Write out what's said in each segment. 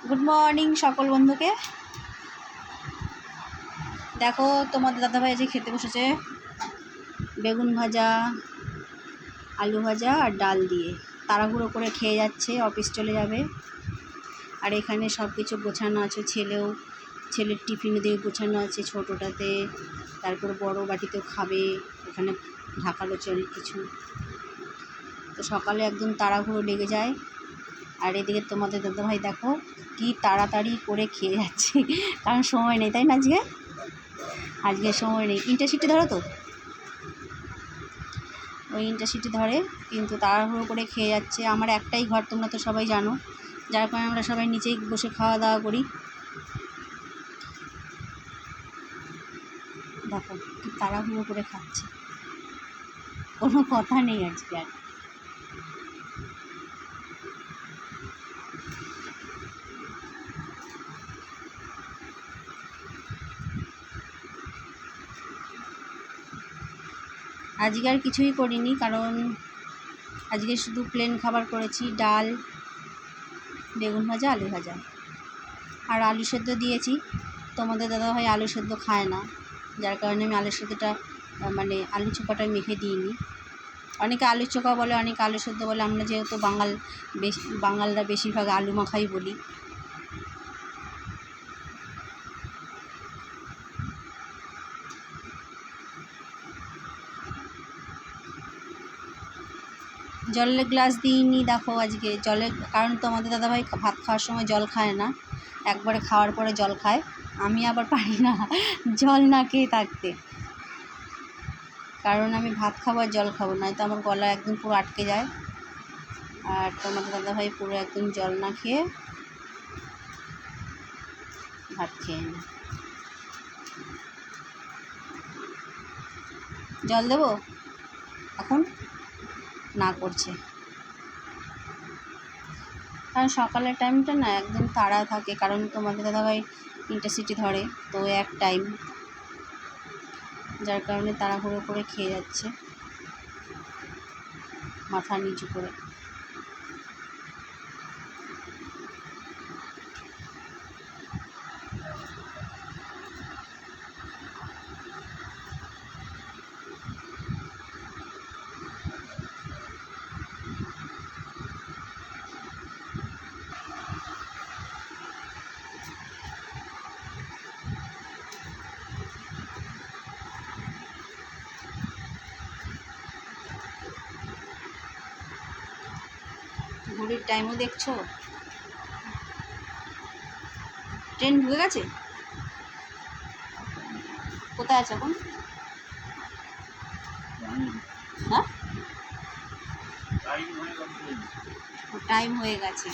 Good morning সকল বন্ধুকে। দেখো তোমাদের দাদাভাই আজকে খেতে বসেছে বেগুন ভাজা, আলু ভাজা আর ডাল দিয়ে। তাড়াহুড়ো করে খেয়ে যাচ্ছে, অফিস চলে যাবে। আর এখানে সব কিছু গোছানো আছে, ছেলের টিফিনে দিয়ে গোছানো আছে, ছোটোটাতে, তারপর বড় বাটিতেও খাবে। এখানে ঢাকালো অনেক কিছু। তো সকালে একদম তাড়াহুড়ো লেগে যায়। আর এদিকে তোমাদের দাদাভাই দেখো কি তাড়াতাড়ি করে খেয়ে যাচ্ছে, কারণ সময় নেই, তাই না? আজকে সময় নেই। ইন্টারসিটি ধরো তো, ওই ইন্টারসিটি ধরে, কিন্তু তাড়াহুড়ো করে খেয়ে যাচ্ছে। আমার একটাই ঘর, তোমরা তো সবাই জানো, যার কারণে আমরা সবাই নিচেই বসে খাওয়া দাওয়া করি। দেখো কি তাড়াহুড়ো করে খাচ্ছে, কোনো কথা নেই আজকে আর। আজকে আর কিছুই করিনি, কারণ আজকে শুধু প্লেন খাবার করেছি, ডাল, বেগুন ভাজা, আলু ভাজা আর আলু সেদ্ধ দিয়েছি। তোমাদের দাদাভাই আলু সেদ্ধ খায় না, যার কারণে আমি আলু সেদ্ধটা আলু চোখাটা মেখে দিইনি। অনেকে আলু চোখা বলে, অনেকে আলু সেদ্ধ বলে। আমরা যেহেতু বাঙালরা বেশিরভাগ আলু মাখাই বলি। জলের গ্লাস দিইনি, দেখো আজকে জলের, কারণ তোমাদের দাদাভাই ভাত খাওয়ার সময় জল খায় না, একবারে খাওয়ার পরে জল খায়। আমি আবার পারি না জল না খেয়ে থাকতে, কারণ আমি ভাত খাবো আর জল খাবো, নয়তো আমার গলা একদম পুরো আটকে যায়। আর তোমাদের দাদাভাই পুরো একদম জল না খেয়ে ভাত খেয়ে নেয়। জল দেবো এখন, না করছে, কারণ সকালের টাইমটা না একদম তাড়া থাকে, কারণ তোমাদের দাদাভাই ইন্টারসিটি ধরে, তো এক টাইম, যার কারণে তাড়াহুড়ো করে খেয়ে যাচ্ছে মাথা নিচু করে। ঘড়ির টাইমও দেখছো, ট্রেন ঢুকে গেছে। কোথায় আছে এখন? হ্যাঁ, টাইম হয়ে গেছে।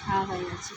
খাওয়া হয়ে গেছে।